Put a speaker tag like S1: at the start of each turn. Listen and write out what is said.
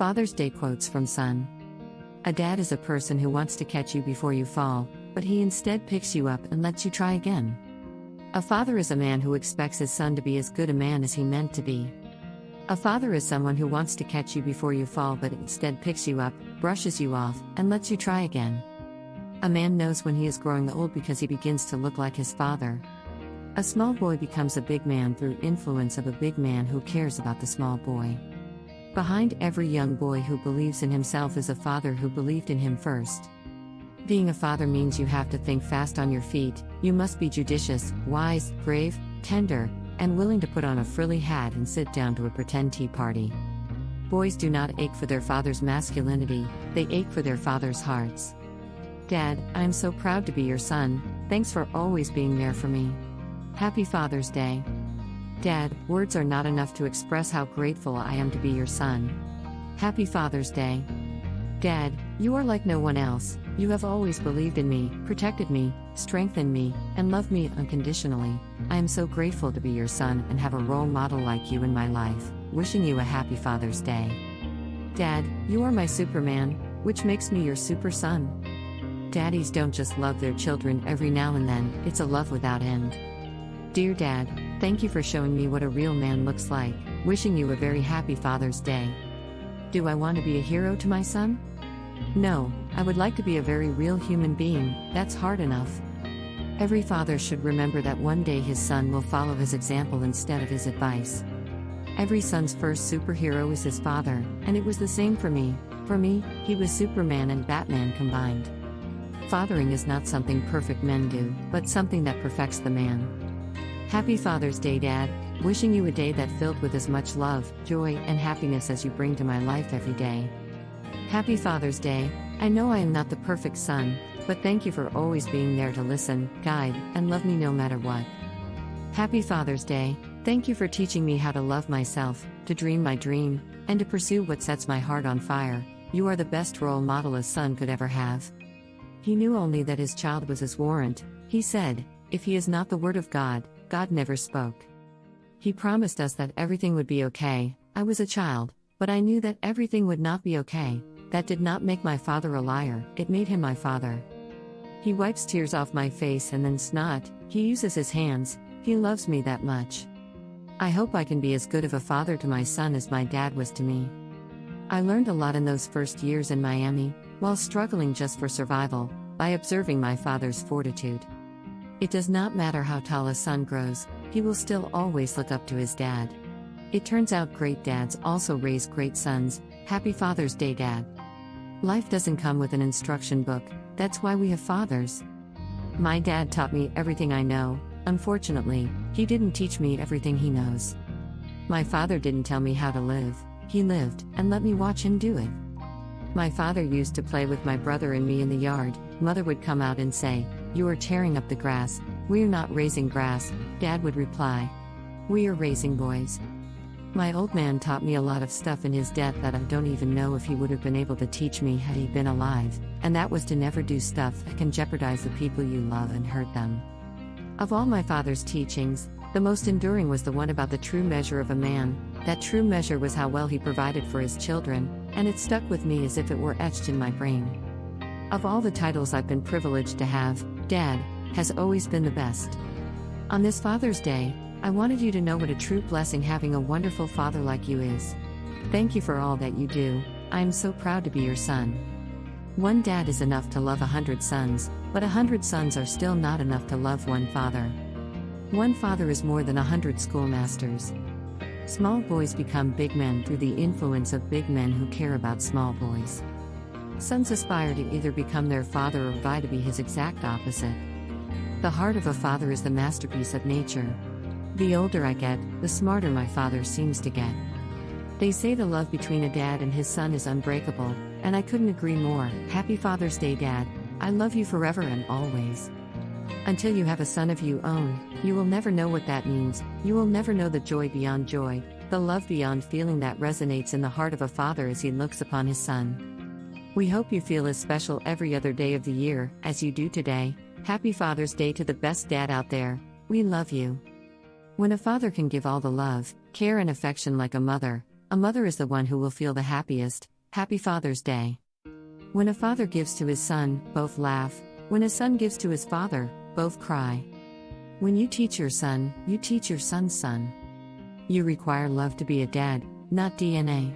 S1: Father's Day quotes from Son. A dad is a person who wants to catch you before you fall, but he instead picks you up and lets you try again. A father is a man who expects his son to be as good a man as he meant to be. A father is someone who wants to catch you before you fall but instead picks you up, brushes you off, and lets you try again. A man knows when he is growing old because he begins to look like his father. A small boy becomes a big man through influence of a big man who cares about the small boy. Behind every young boy who believes in himself is a father who believed in him first. Being a father means you have to think fast on your feet, you must be judicious, wise, brave, tender, and willing to put on a frilly hat and sit down to a pretend tea party. Boys do not ache for their father's masculinity, they ache for their father's hearts. Dad, I am so proud to be your son, thanks for always being there for me. Happy Father's Day. Dad, words are not enough to express how grateful I am to be your son. Happy Father's Day. Dad, you are like no one else, you have always believed in me, protected me, strengthened me, and loved me unconditionally. I am so grateful to be your son and have a role model like you in my life, wishing you a happy Father's Day. Dad, you are my Superman, which makes me your super son. Daddies don't just love their children every now and then, it's a love without end. Dear Dad, thank you for showing me what a real man looks like, wishing you a very happy Father's Day. Do I want to be a hero to my son? No, I would like to be a very real human being, that's hard enough. Every father should remember that one day his son will follow his example instead of his advice. Every son's first superhero is his father, and it was the same for me. For me, he was Superman and Batman combined. Fathering is not something perfect men do, but something that perfects the man. Happy Father's Day, Dad, wishing you a day that filled with as much love, joy, and happiness as you bring to my life every day. Happy Father's Day. I know I am not the perfect son, but thank you for always being there to listen, guide, and love me no matter what. Happy Father's Day. Thank you for teaching me how to love myself, to dream my dream, and to pursue what sets my heart on fire. You are the best role model a son could ever have. He knew only that his child was his warrant. He said, if he is not the word of God, God never spoke. He promised us that everything would be okay. I was a child, but I knew that everything would not be okay. That did not make my father a liar, it made him my father. He wipes tears off my face and then snot, he uses his hands, he loves me that much. I hope I can be as good of a father to my son as my dad was to me. I learned a lot in those first years in Miami, while struggling just for survival, by observing my father's fortitude. It does not matter how tall a son grows, he will still always look up to his dad. It turns out great dads also raise great sons. Happy Father's Day, Dad. Life doesn't come with an instruction book, that's why we have fathers. My dad taught me everything I know. Unfortunately, he didn't teach me everything he knows. My father didn't tell me how to live, he lived, and let me watch him do it. My father used to play with my brother and me in the yard. Mother would come out and say, "You are tearing up the grass." "We're not raising grass," Dad would reply. "We are raising boys." My old man taught me a lot of stuff in his death that I don't even know if he would have been able to teach me had he been alive, and that was to never do stuff that can jeopardize the people you love and hurt them. Of all my father's teachings, the most enduring was the one about the true measure of a man. That true measure was how well he provided for his children, and it stuck with me as if it were etched in my brain. Of all the titles I've been privileged to have, Dad has always been the best. On this Father's Day, I wanted you to know what a true blessing having a wonderful father like you is. Thank you for all that you do. I am so proud to be your son. One dad is enough to love 100 sons, but 100 sons are still not enough to love one father. One father is more than 100 schoolmasters. Small boys become big men through the influence of big men who care about small boys. Sons aspire to either become their father or vie to be his exact opposite. The heart of a father is the masterpiece of nature. The older I get, the smarter my father seems to get. They say the love between a dad and his son is unbreakable, and I couldn't agree more. Happy Father's Day, Dad. I love you forever and always. Until you have a son of your own, you will never know what that means. You will never know the joy beyond joy, the love beyond feeling that resonates in the heart of a father as he looks upon his son. We hope you feel as special every other day of the year as you do today. Happy Father's Day to the best dad out there. We love you. When a father can give all the love, care and affection like a mother, A mother is the one who will feel the happiest. Happy Father's Day. When a father gives to his son, both laugh. When a son gives to his father, both cry. When you teach your son, you teach your son's son. You require love to be a dad, not DNA.